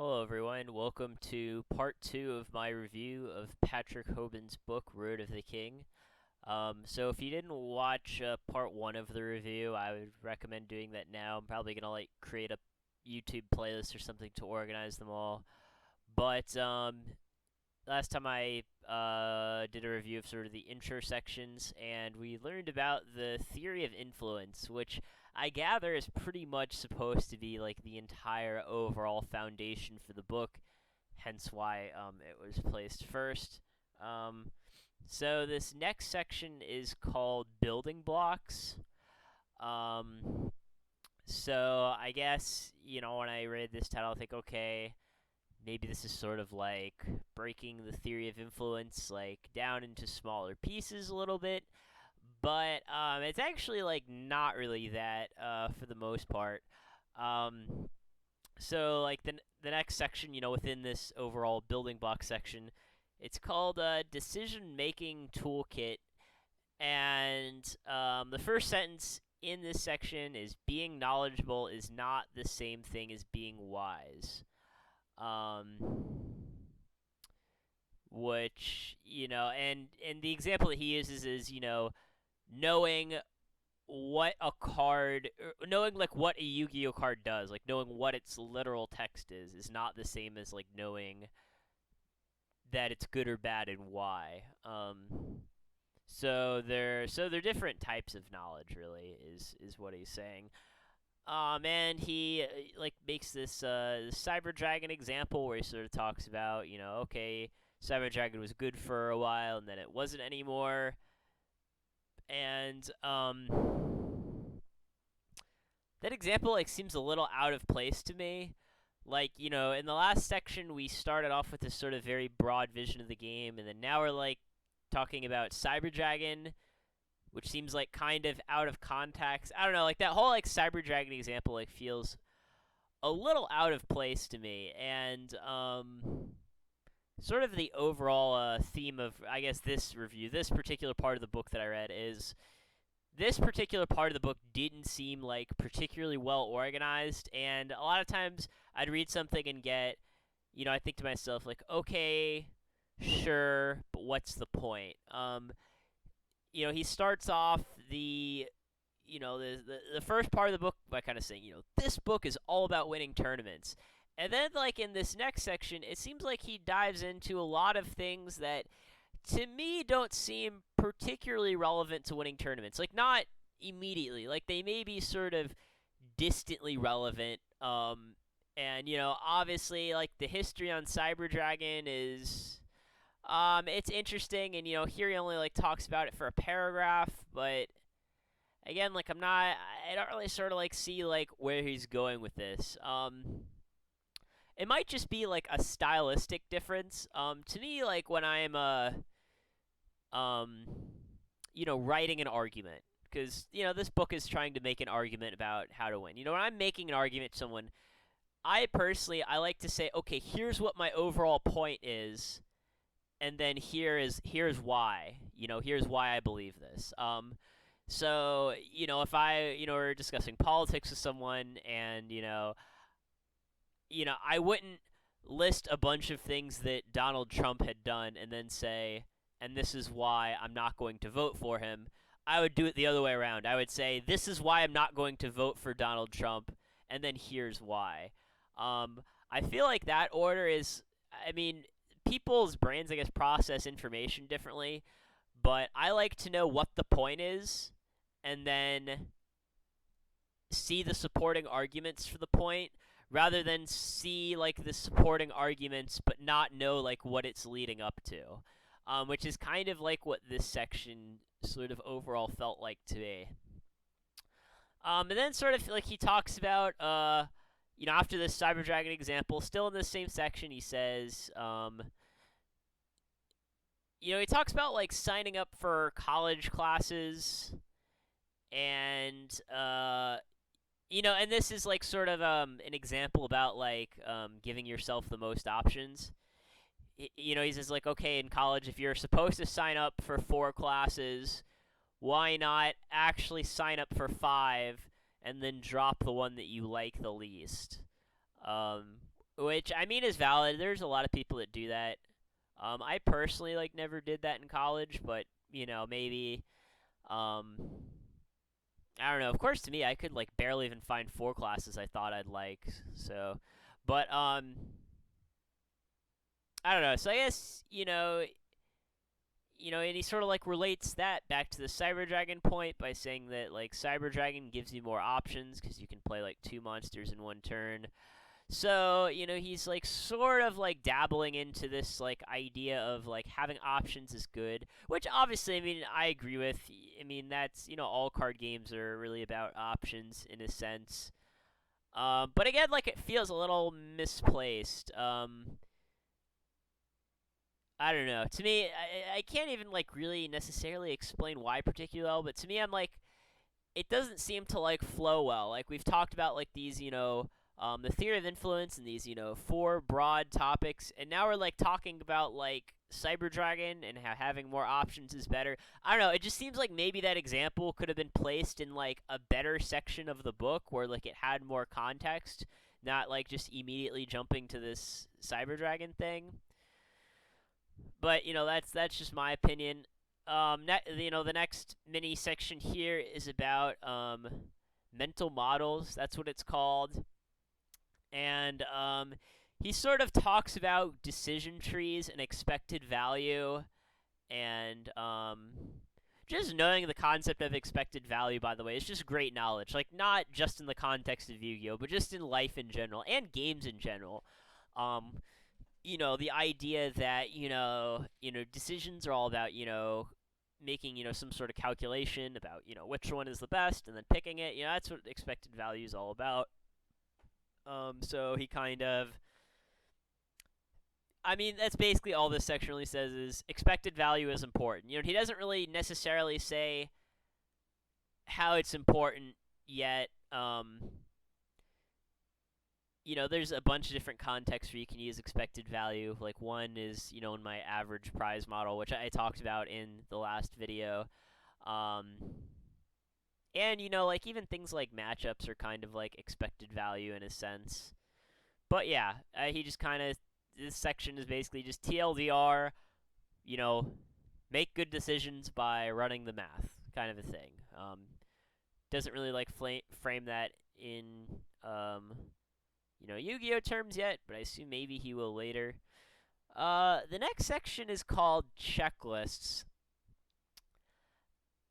Hello, everyone. Welcome to part two of my review of Patrick Hoban's book, Road of the King. So if you didn't watch part one of the review, I would recommend doing that now. I'm probably gonna create a YouTube playlist or something to organize them all. But last time I did a review of sort of the intro sections, and we learned about the theory of influence, which I gather is pretty much supposed to be like the entire overall foundation for the book, hence why it was placed first. Um, so this next section is called building blocks. Um, so I guess, when I read this title, I think, okay, maybe this is sort of like breaking the theory of influence like down into smaller pieces a little bit, but it's actually like not really that for the most part. Um, so like the next section, within this overall building block section, it's called decision making toolkit, and the first sentence in this section is being knowledgeable is not the same thing as being wise. Um, which and the example that he uses is knowing what a card, knowing like what a Yu-Gi-Oh card does, like knowing what its literal text is not the same as like knowing that it's good or bad and why. So they're different types of knowledge, really, is what he's saying. And he like makes this Cyber Dragon example where he sort of talks about, okay, Cyber Dragon was good for a while and then it wasn't anymore. And that example like seems a little out of place to me. Like, in the last section we started off with this sort of very broad vision of the game, and then now we're like talking about Cyber Dragon, which seems like kind of out of context. I don't know, like that whole like Cyber Dragon example like feels a little out of place to me, and sort of the overall theme of I guess this review, this particular part of the book that I read is this particular part of the book didn't seem like particularly well organized, and a lot of times I'd read something and get, I think to myself like, okay, sure, but what's the point? He starts off the first part of the book by kind of saying, this book is all about winning tournaments. And then, like, in this next section, it seems like he dives into a lot of things that, to me, don't seem particularly relevant to winning tournaments. Like, not immediately. Like, they may be sort of distantly relevant. And, obviously, like, the history on Cyber Dragon is it's interesting, and here he only like talks about it for a paragraph, but again, like I don't really sort of like see like where he's going with this. It might just be like a stylistic difference. To me, like when I'm writing an argument, because this book is trying to make an argument about how to win. When I'm making an argument to someone, I like to say, okay, here's what my overall point is, and then here's why. Here's why I believe this. So if I were discussing politics with someone, and I wouldn't list a bunch of things that Donald Trump had done and then say, and this is why I'm not going to vote for him. I would do it the other way around. I would say, this is why I'm not going to vote for Donald Trump, and then here's why. I feel like that order is, I mean, people's brains, I guess, process information differently, but I like to know what the point is and then see the supporting arguments for the point rather than see like the supporting arguments but not know like what it's leading up to, which is kind of like what this section sort of overall felt like to me. And then sort of like he talks about after this Cyber Dragon example, still in the same section, he says, he talks about like signing up for college classes, and and this is like sort of an example about like giving yourself the most options. He says like, okay, in college, if you're supposed to sign up for 4 classes, why not actually sign up for 5 and then drop the one that you like the least? which I mean is valid. There's a lot of people that do that. I personally like never did that in college, but maybe um, I don't know. Of course, to me, I could like barely even find four classes I thought I'd like. So, but I don't know. So I guess and he sort of like relates that back to the Cyber Dragon point by saying that like Cyber Dragon gives you more options because you can play like two monsters in one turn. So, he's like sort of like dabbling into this like idea of like having options is good, which obviously, I mean, I agree with. I mean, that's, all card games are really about options in a sense. But again, like it feels a little misplaced. I don't know. To me, I can't even like really necessarily explain why particularly well, but to me, I'm like, it doesn't seem to like flow well. Like we've talked about like these, the theory of influence and these, four broad topics, and now we're like talking about like Cyber Dragon and how having more options is better. I don't know. It just seems like maybe that example could have been placed in like a better section of the book where like it had more context, not like just immediately jumping to this Cyber Dragon thing. But that's just my opinion. The next mini section here is about mental models. That's what it's called, and he sort of talks about decision trees and expected value, and just knowing the concept of expected value. By the way, is just great knowledge. Like not just in the context of Yu-Gi-Oh, but just in life in general and games in general. Um, the idea that decisions are all about making some sort of calculation about which one is the best and then picking it. That's what expected value is all about. So he kind of, I mean, that's basically all this section really says is expected value is important. He doesn't really necessarily say how it's important yet. There's a bunch of different contexts where you can use expected value. Like one is, in my average prize model, which I talked about in the last video. Um, and, like even things like matchups are kind of like expected value in a sense. But yeah, he just kind of, this section is basically just TLDR, you know, make good decisions by running the math kind of a thing. Doesn't really like frame that in Yu-Gi-Oh terms yet, but I assume maybe he will later. The next section is called checklists,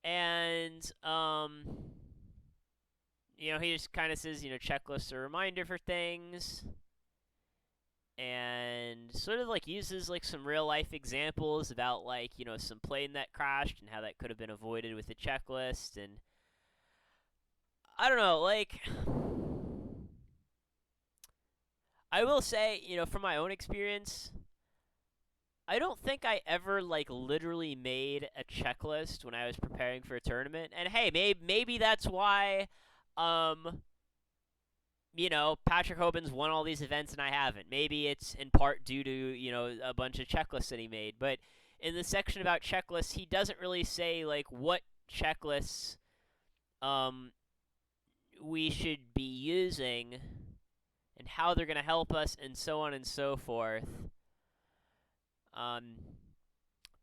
and he just kind of says checklists are a reminder for things, and sort of like uses like some real life examples about like some plane that crashed and how that could have been avoided with a checklist. And I don't know, like I will say, from my own experience, I don't think I ever like literally made a checklist when I was preparing for a tournament. And hey, maybe that's why Patrick Hoban's won all these events and I haven't. Maybe it's in part due to, a bunch of checklists that he made. But in the section about checklists, he doesn't really say like what checklists we should be using and how they're going to help us and so on and so forth.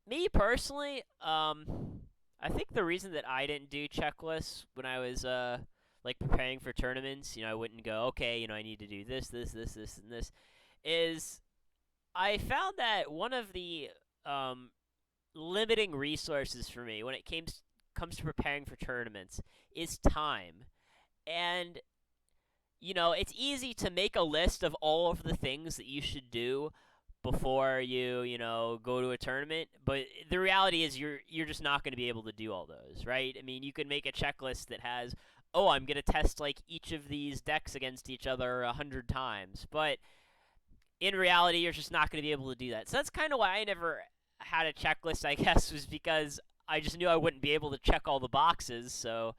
Me personally, I think the reason that I didn't do checklists when I was like preparing for tournaments, I wouldn't go, okay, I need to do this, this, this, this, and this, is I found that one of the limiting resources for me when it comes to preparing for tournaments is time. And it's easy to make a list of all of the things that you should do before you go to a tournament, but the reality is you're just not going to be able to do all those, right? I mean, you can make a checklist that has, oh, I'm going to test like each of these decks against each other 100 times, but in reality you're just not going to be able to do that. So that's kind of why I never had a checklist, I guess, was because I just knew I wouldn't be able to check all the boxes, so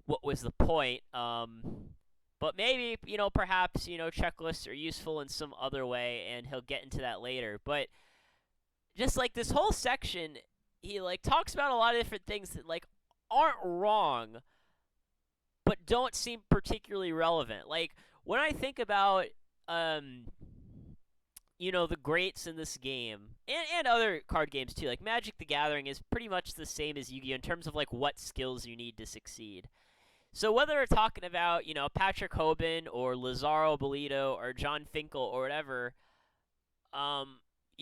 what was the point? But maybe, perhaps, checklists are useful in some other way, and he'll get into that later. But just, like, this whole section, he, like, talks about a lot of different things that, like, aren't wrong, but don't seem particularly relevant. Like, when I think about, the greats in this game, and other card games too, like Magic the Gathering is pretty much the same as Yu-Gi-Oh! In terms of like what skills you need to succeed. So whether we're talking about, Patrick Hoban or Lazaro Bolito or John Finkel or whatever, um,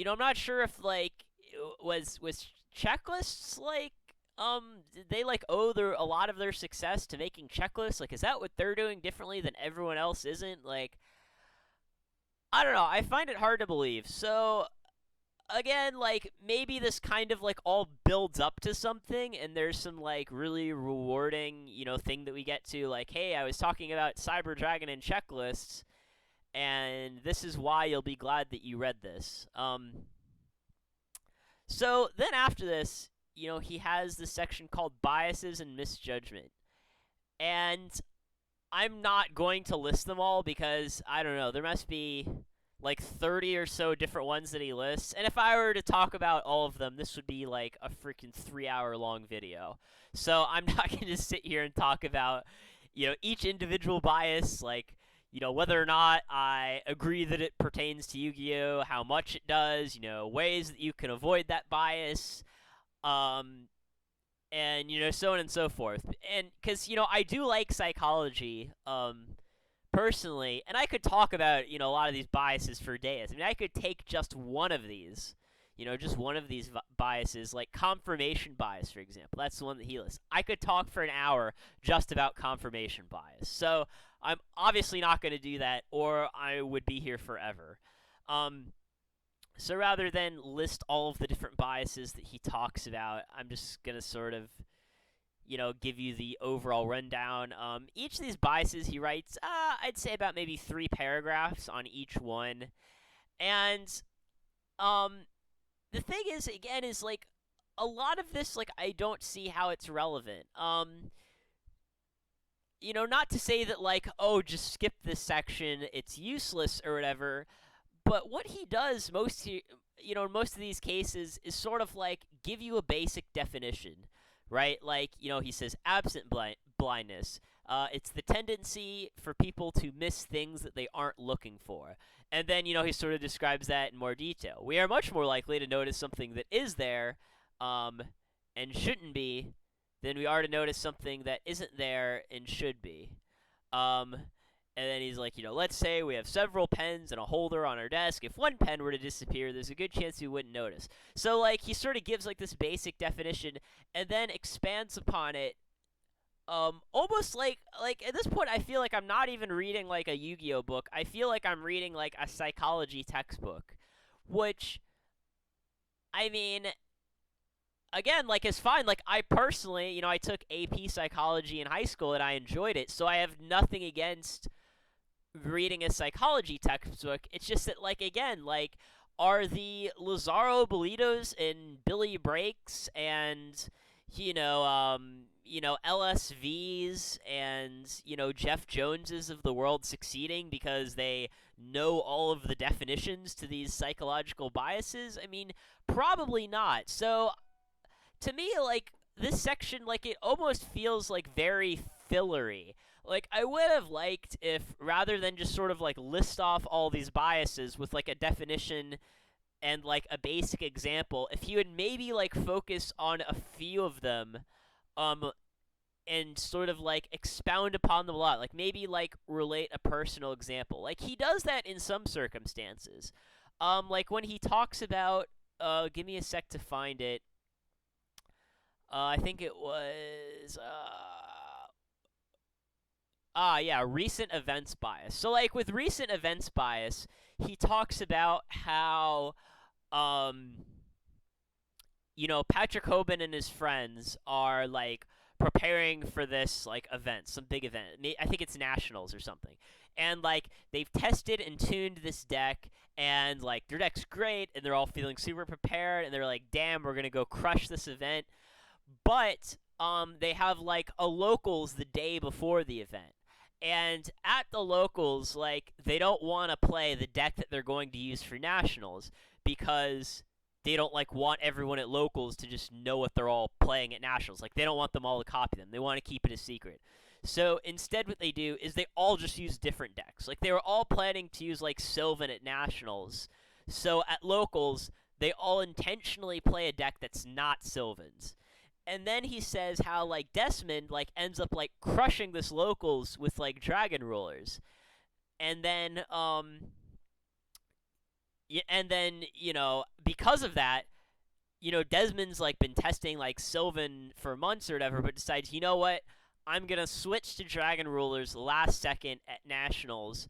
I'm not sure if like was checklists like did they like owe a lot of their success to making checklists? Like, is that what they're doing differently than everyone else isn't? Like, I don't know. I find it hard to believe. So again, like maybe this kind of like all builds up to something, and there's some like really rewarding, thing that we get to. Like, hey, I was talking about Cyber Dragon and checklists, and this is why you'll be glad that you read this. So then after this, he has this section called biases and misjudgment, and I'm not going to list them all because I don't know. There must be like 30 or so different ones that he lists. And if I were to talk about all of them, this would be like a freaking 3-hour long video. So I'm not going to sit here and talk about, each individual bias, like, whether or not I agree that it pertains to Yu-Gi-Oh!, how much it does, ways that you can avoid that bias, and, so on and so forth. And because, I do like psychology, personally, and I could talk about, a lot of these biases for days. I mean, I could take just one of these, just one of these biases, like confirmation bias, for example. That's the one that he lists. I could talk for an hour just about confirmation bias. So I'm obviously not going to do that, or I would be here forever. So rather than list all of the different biases that he talks about, I'm just going to sort of give you the overall rundown. Each of these biases he writes, I'd say about maybe 3 paragraphs on each one. And the thing is, again, is like a lot of this, like I don't see how it's relevant. Not to say that like, oh, just skip this section, it's useless or whatever. But what he does in most of these cases is sort of like give you a basic definition. Right? Like, he says absent blindness. It's the tendency for people to miss things that they aren't looking for. And then, he sort of describes that in more detail. We are much more likely to notice something that is there and shouldn't be than we are to notice something that isn't there and should be. And then he's like, let's say we have several pens and a holder on our desk. If one pen were to disappear, there's a good chance we wouldn't notice. So, like, he sort of gives, like, this basic definition and then expands upon it. Almost like, at this point, I feel like I'm not even reading, like, a Yu-Gi-Oh! Book. I feel like I'm reading, like, a psychology textbook. Which, I mean, again, like, is fine. Like, I personally, I took AP Psychology in high school and I enjoyed it. So I have nothing against reading a psychology textbook. It's just that, like, again, like, are the Lazaro Bolitos and Billy Breaks and LSVs and Jeff Joneses of the world succeeding because they know all of the definitions to these psychological biases? I mean, probably not. So to me, like, this section, like, it almost feels like very fillery. Like, I would have liked if, rather than just sort of, like, list off all these biases with, like, a definition and, like, a basic example, if he would maybe, like, focus on a few of them, and sort of, like, expound upon them a lot. Like, maybe, like, relate a personal example. Like, he does that in some circumstances. Like, when he talks about, give me a sec to find it. I think it was, recent events bias. So, like, with recent events bias, he talks about how, Patrick Hoban and his friends are, like, preparing for this, like, event, some big event. I think it's Nationals or something. And, like, they've tested and tuned this deck, and, like, their deck's great, and they're all feeling super prepared, and they're like, damn, we're gonna go crush this event. But, they have, like, a locals the day before the event. And at the locals, like, they don't want to play the deck that they're going to use for Nationals because they don't, like, want everyone at locals to just know what they're all playing at Nationals. Like, they don't want them all to copy them. They want to keep it a secret. So instead what they do is they all just use different decks. Like, they were all planning to use, like, Sylvan at Nationals. So at locals, they all intentionally play a deck that's not Sylvan's. And then he says how like Desmond like ends up like crushing this locals with like dragon rulers. And then because of that, Desmond's like been testing like Sylvan for months or whatever, but decides, you know what? I'm gonna switch to Dragon Rulers last second at Nationals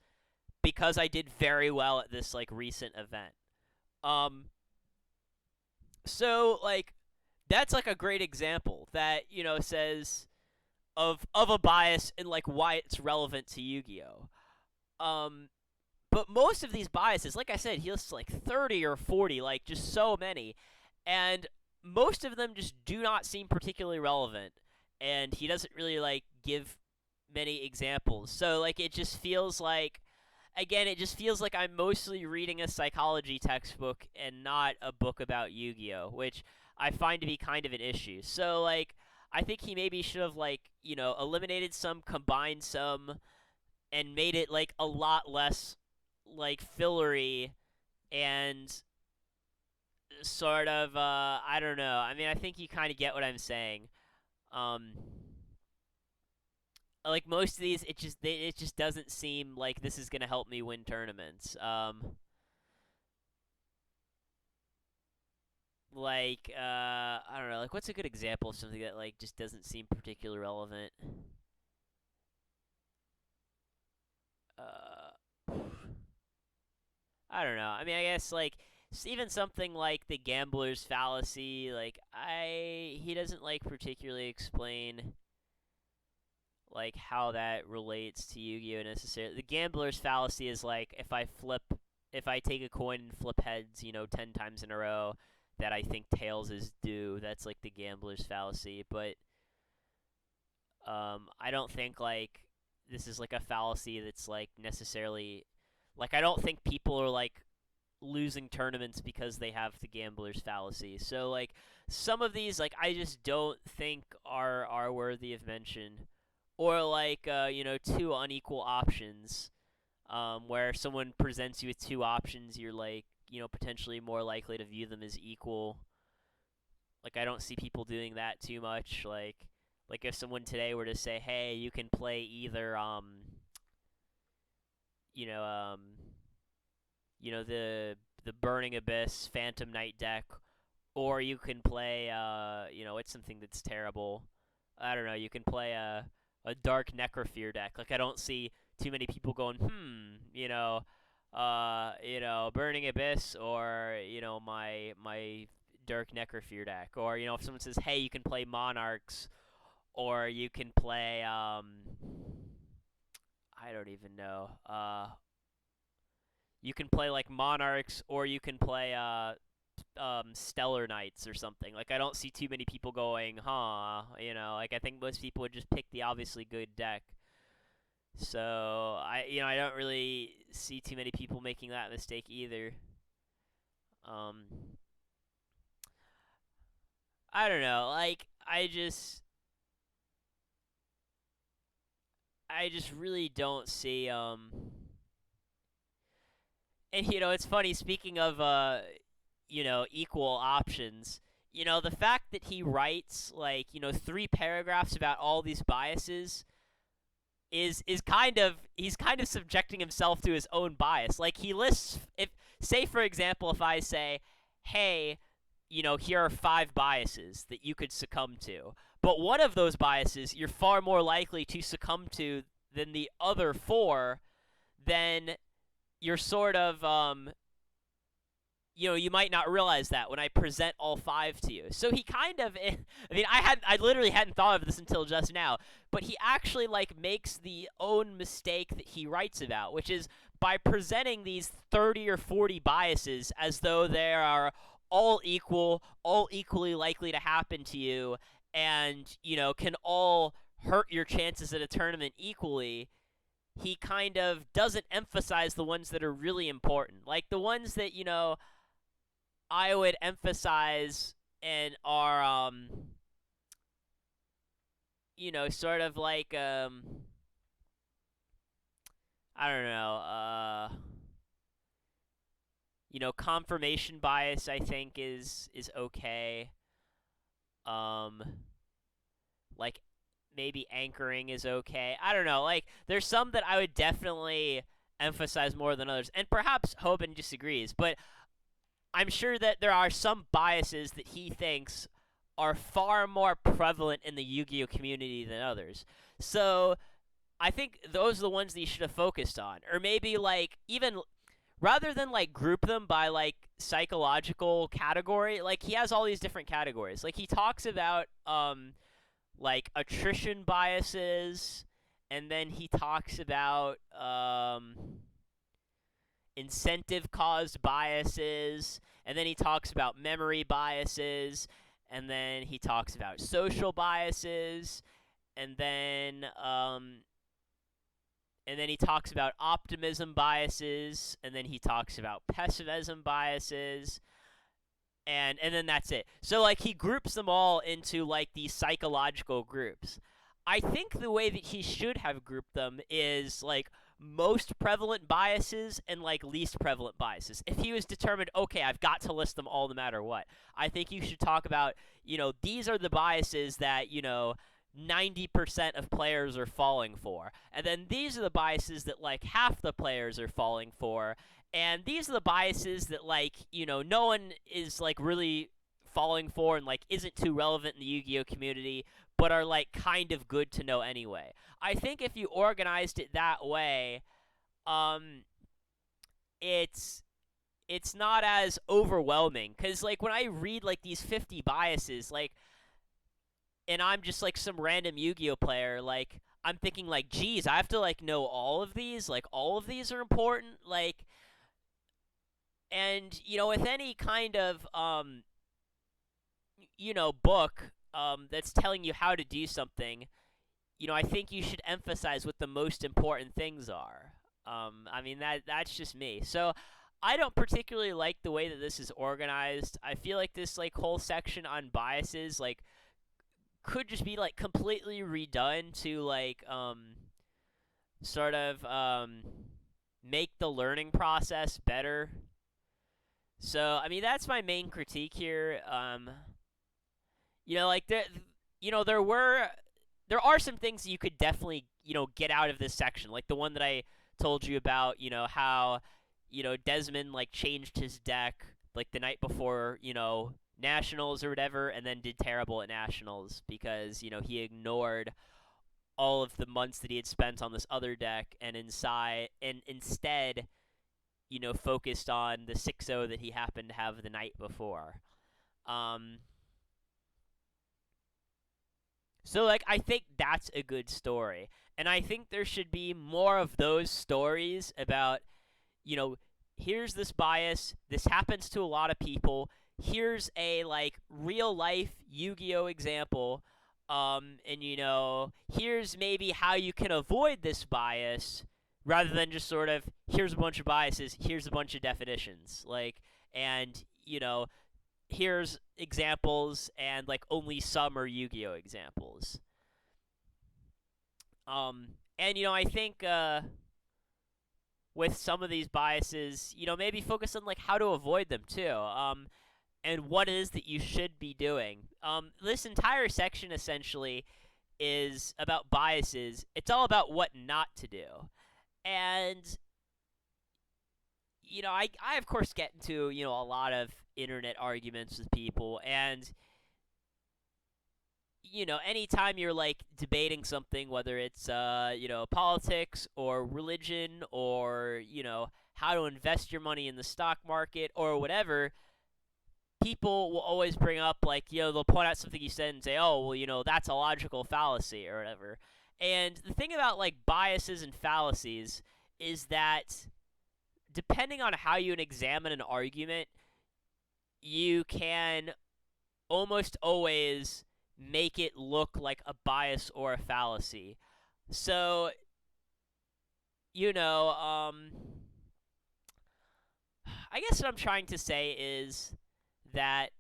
because I did very well at this like recent event. Um, so like that's like a great example that says of a bias and like why it's relevant to Yu-Gi-Oh. But most of these biases, like I said, he lists like 30 or 40, like just so many, and most of them just do not seem particularly relevant. And he doesn't really like give many examples. So like it just feels like again, it just feels like I'm mostly reading a psychology textbook and not a book about Yu-Gi-Oh, which I find to be kind of an issue. So like I think he maybe should have like, eliminated some, combined some, and made it like a lot less like fillery and sort of I don't know. I mean, I think you kind of get what I'm saying. Um like most of these it just doesn't seem like this is going to help me win tournaments. I don't know, like what's a good example of something that like just doesn't seem particularly relevant? Uh I don't know. I mean, I guess like even something like the gambler's fallacy, like he doesn't like particularly explain like how that relates to Yu-Gi-Oh necessarily. The gambler's fallacy is like if I take a coin and flip heads, 10 times in a row, that I think tails is due. That's like the gambler's fallacy, but I don't think like this is like a fallacy that's like necessarily like I don't think people are like losing tournaments because they have the gambler's fallacy. So like some of these like I just don't think are worthy of mention. Or like two unequal options, where someone presents you with two options, you're like potentially more likely to view them as equal. Like I don't see people doing that too much. Like if someone today were to say, hey, you can play either you know um the Burning Abyss Phantom Knight deck, or you can play it's something that's terrible. I don't know. You can play a Dark Necrofear deck. Like I don't see too many people going, Burning Abyss, or my Dark Necrofear deck, or if someone says, hey, you can play Monarchs, or you can play I don't even know. You can play like Monarchs, or you can play Stellar Knights or something. Like I don't see too many people going, huh? Like I think most people would just pick the obviously good deck. So I don't really see too many people making that mistake either. Um, I don't know. Like I just really don't see and it's funny, speaking of equal options, the fact that he writes like, three paragraphs about all these biases is kind of he's kind of subjecting himself to his own bias. Like he lists, if say for example, if I say, "Hey, here are five biases that you could succumb to," but one of those biases you're far more likely to succumb to than the other four, then you're sort of you might not realize that when I present all five to you. So he kind of, I mean, I literally hadn't thought of this until just now, but he actually like makes the own mistake that he writes about, which is by presenting these 30 or 40 biases as though they are all equal, all equally likely to happen to you, and can all hurt your chances at a tournament equally. He kind of doesn't emphasize the ones that are really important, like the ones that I would emphasize and are sort of like I don't know confirmation bias I think is okay. Um, like maybe anchoring is okay. I don't know. Like there's some that I would definitely emphasize more than others, and perhaps Hoban disagrees, but I'm sure that there are some biases that he thinks are far more prevalent in the Yu-Gi-Oh community than others. So I think those are the ones that you should have focused on, or maybe like even rather than like group them by like psychological category. Like he has all these different categories. Like he talks about like attrition biases, and then he talks about incentive caused biases, and then he talks about memory biases, and then he talks about social biases, and then um, and then he talks about optimism biases, and then he talks about pessimism biases, and then that's it. So like he groups them all into like these psychological groups. I think the way that he should have grouped them is like most prevalent biases and like least prevalent biases. If he was determined, okay, I've got to list them all no matter what, I think you should talk about, these are the biases that, 90% of players are falling for. And then these are the biases that like half the players are falling for. And these are the biases that like, no one is like really falling for and like isn't too relevant in the Yu-Gi-Oh community, but are like kind of good to know anyway. I think if you organized it that way, um it's not as overwhelming, cuz like when I read like these 50 biases, like, and I'm just like some random Yu-Gi-Oh player, like I'm thinking like, geez, I have to like know all of these, like all of these are important, like, and with any kind of book that's telling you how to do something, I think you should emphasize what the most important things are. I mean that's just me. So I don't particularly like the way that this is organized. I feel like this like whole section on biases like could just be like completely redone to like sort of make the learning process better. So I mean that's my main critique here. Like there are some things you could definitely get out of this section, like the one that I told you about. How Desmond like changed his deck like the night before nationals or whatever, and then did terrible at nationals because he ignored all of the months that he had spent on this other deck and instead focused on the 6-0 that he happened to have the night before. So like I think that's a good story, and I think there should be more of those stories about here's this bias, this happens to a lot of people, here's a like real life Yu-Gi-Oh example, and here's maybe how you can avoid this bias, rather than just sort of here's a bunch of biases, here's a bunch of definitions, like, and here's examples, and like only some are Yu-Gi-Oh examples. And I think with some of these biases, maybe focus on like how to avoid them too. And what it is that you should be doing. This entire section essentially is about biases. It's all about what not to do. And I of course get into a lot of internet arguments with people, and anytime you're like debating something, whether it's politics or religion or how to invest your money in the stock market or whatever, people will always bring up like they'll point out something you said and say, oh well, that's a logical fallacy or whatever. And the thing about like biases and fallacies is that depending on how you examine an argument, you can almost always make it look like a bias or a fallacy. So, I guess what I'm trying to say is that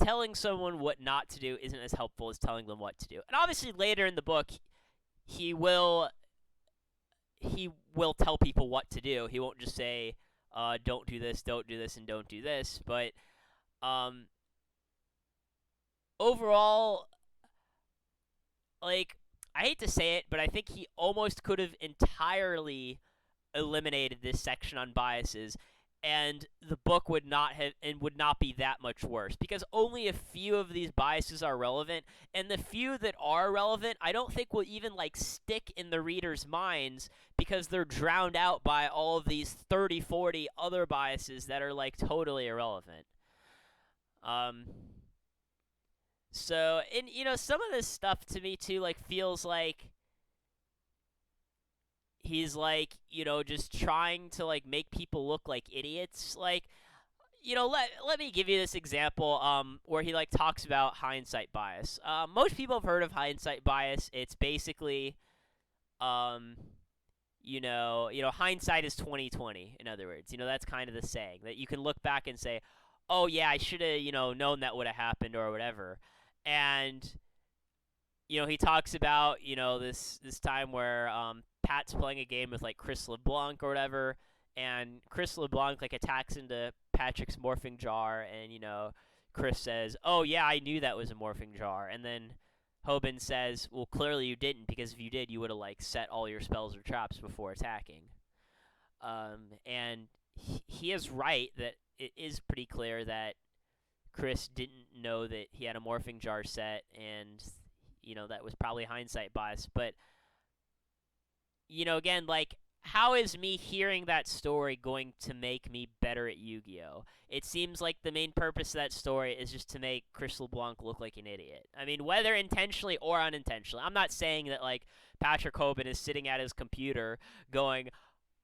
telling someone what not to do isn't as helpful as telling them what to do. And obviously later in the book, he will tell people what to do. He won't just say, don't do this, and don't do this. But um, overall, like, I hate to say it, but I think he almost could have entirely eliminated this section on biases, and the book would not be that much worse, because only a few of these biases are relevant, and the few that are relevant I don't think will even like stick in the reader's minds, because they're drowned out by all of these 30-40 other biases that are like totally irrelevant. um so, and some of this stuff to me too like feels like he's like just trying to like make people look like idiots. Like, let me give you this example where he like talks about hindsight bias. Most people have heard of hindsight bias. It's basically um hindsight is 2020. In other words, that's kind of the saying that you can look back and say, oh yeah, I should have known that would have happened or whatever. And he talks about this time where Pat's playing a game with like Chris LeBlanc or whatever, and Chris LeBlanc like attacks into Patrick's morphing jar, and Chris says, "Oh yeah, I knew that was a morphing jar," and then Hoban says, "Well, clearly you didn't, because if you did, you would have like set all your spells or traps before attacking." And he is right that it is pretty clear that Chris didn't know that he had a morphing jar set, and that was probably hindsight bias. But again, like, how is me hearing that story going to make me better at Yu-Gi-Oh? It seems like the main purpose of that story is just to make Chris LeBlanc look like an idiot. I mean, whether intentionally or unintentionally. I'm not saying that like Patrick Hoban is sitting at his computer going,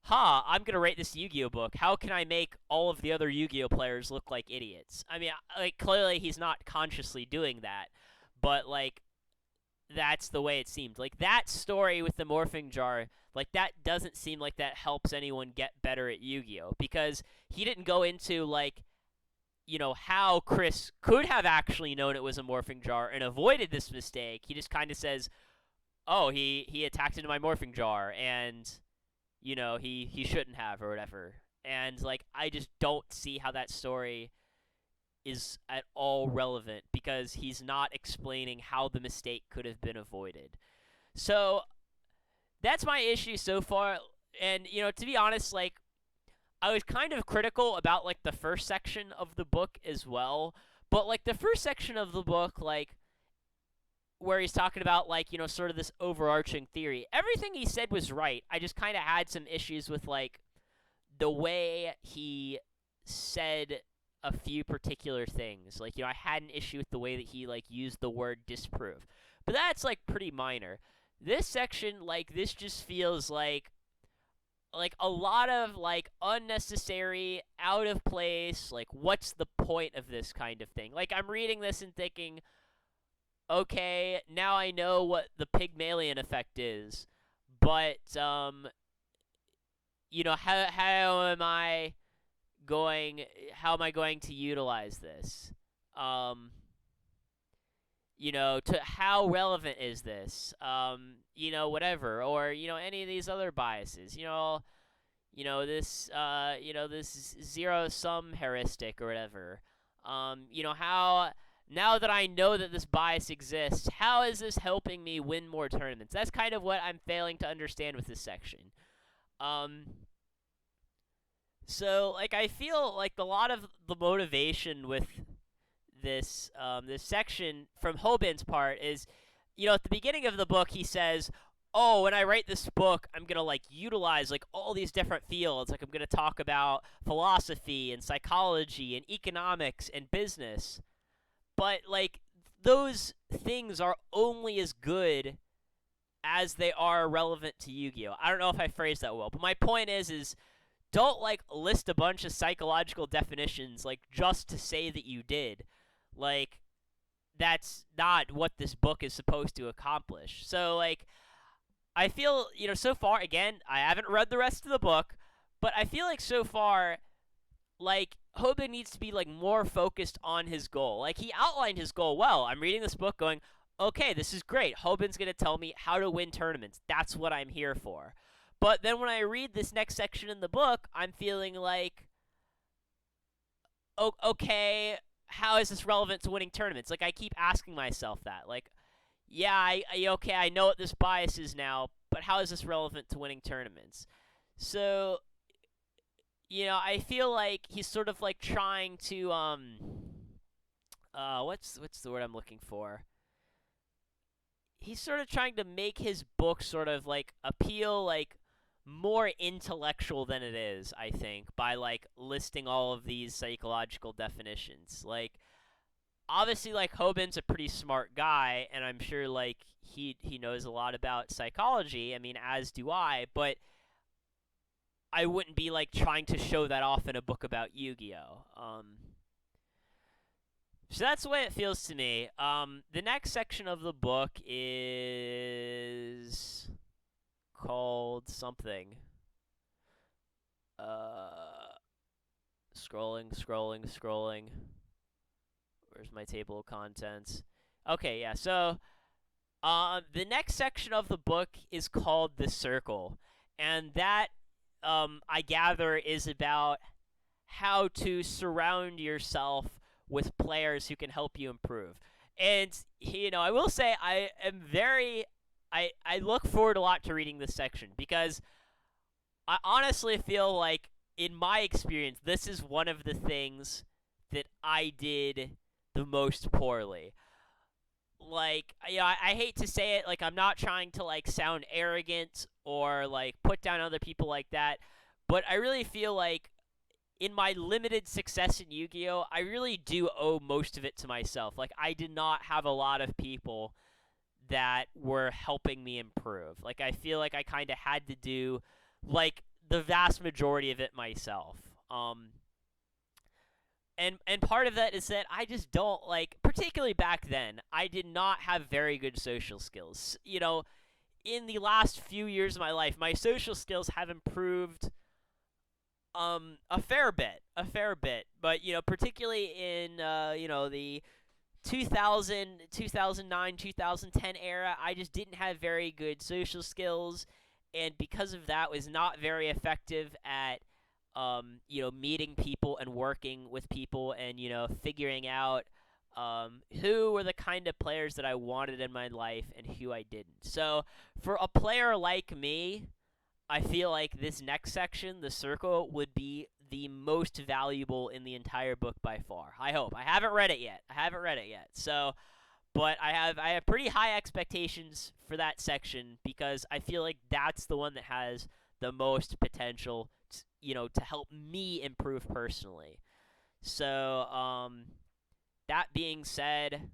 I'm going to rate this Yu-Gi-Oh book. How can I make all of the other Yu-Gi-Oh players look like idiots? I mean, like, clearly he's not consciously doing that, but like, that's the way it seemed. Like, that story with the morphing jar, like, that doesn't seem like that helps anyone get better at Yu-Gi-Oh, because he didn't go into like how Chris could have actually known it was a morphing jar and avoided this mistake. He just kind of says, oh, he attacked into my morphing jar, and he shouldn't have, or whatever. And like, I just don't see how that story is at all relevant, because he's not explaining how the mistake could have been avoided. So that's my issue so far. And to be honest, like, I was kind of critical about like the first section of the book as well. But like the first section of the book, like, where he's talking about like sort of this overarching theory, everything he said was right. I just kind of had some issues with like the way he said a few particular things. Like, I had an issue with the way that he like used the word disprove, but that's like pretty minor. This section, like, this just feels like a lot of like unnecessary, out of place, like, what's the point of this kind of thing. Like, I'm reading this and thinking, okay, now I know what the Pygmalion effect is, but how am I going to utilize this? To how relevant is this? Whatever, or any of these other biases. This zero sum heuristic or whatever. How, now that I know that this bias exists, how is this helping me win more tournaments? That's kind of what I'm failing to understand with this section. So, like, I feel like a lot of the motivation with this this section from Hoban's part is, at the beginning of the book, he says, oh, when I write this book, I'm going to, like, utilize, like, all these different fields. Like, I'm going to talk about philosophy and psychology and economics and business. But, like, those things are only as good as they are relevant to Yu-Gi-Oh! I don't know if I phrased that well, but my point is don't, like, list a bunch of psychological definitions, like, just to say that you did. Like, that's not what this book is supposed to accomplish. So, like, I feel, so far, again, I haven't read the rest of the book, but I feel like so far, like, Hoban needs to be, like, more focused on his goal. Like, he outlined his goal well. I'm reading this book going, okay, this is great. Hoban's going to tell me how to win tournaments. That's what I'm here for. But then when I read this next section in the book, I'm feeling like, oh, okay, how is this relevant to winning tournaments? Like, I keep asking myself that. Like, yeah, okay, I know what this bias is now, but how is this relevant to winning tournaments? So, I feel like he's sort of like trying to what's the word I'm looking for? He's sort of trying to make his book sort of like appeal like more intellectual than it is, I think, by like listing all of these psychological definitions. Like, obviously, like, Hoban's a pretty smart guy, and I'm sure like he knows a lot about psychology. I mean, as do I, but I wouldn't be like trying to show that off in a book about Yu-Gi-Oh. So that's the way it feels to me. The next section of the book is called something. Scrolling. Where's my table of contents? Okay, yeah. So, the next section of the book is called The Circle, and that, I gather, is about how to surround yourself with players who can help you improve. And I will say I look forward a lot to reading this section because I honestly feel like in my experience this is one of the things that I did the most poorly. Like, I hate to say it, like, I'm not trying to like sound arrogant or like put down other people like that, but I really feel like in my limited success in Yu-Gi-Oh, I really do owe most of it to myself. Like, I did not have a lot of people that were helping me improve. Like, I feel like I kind of had to do like the vast majority of it myself. And part of that is that I just don't like, particularly back then, I did not have very good social skills. In the last few years of my life, my social skills have improved a fair bit, but particularly in the 2000, 2009, 2010 era, I just didn't have very good social skills, and because of that was not very effective at meeting people and working with people, and figuring out who were the kind of players that I wanted in my life and who I didn't. So for a player like me, I feel like this next section, the circle, would be the most valuable in the entire book by far. I hope. I haven't read it yet. So, but I have pretty high expectations for that section because I feel like that's the one that has the most potential, to help me improve personally. So, that being said,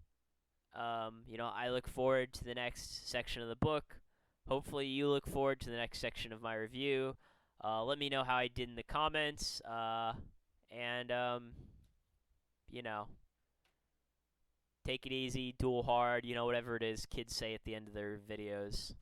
I look forward to the next section of the book. Hopefully, you look forward to the next section of my review. Let me know how I did in the comments. And, you know, take it easy, duel hard, whatever it is kids say at the end of their videos.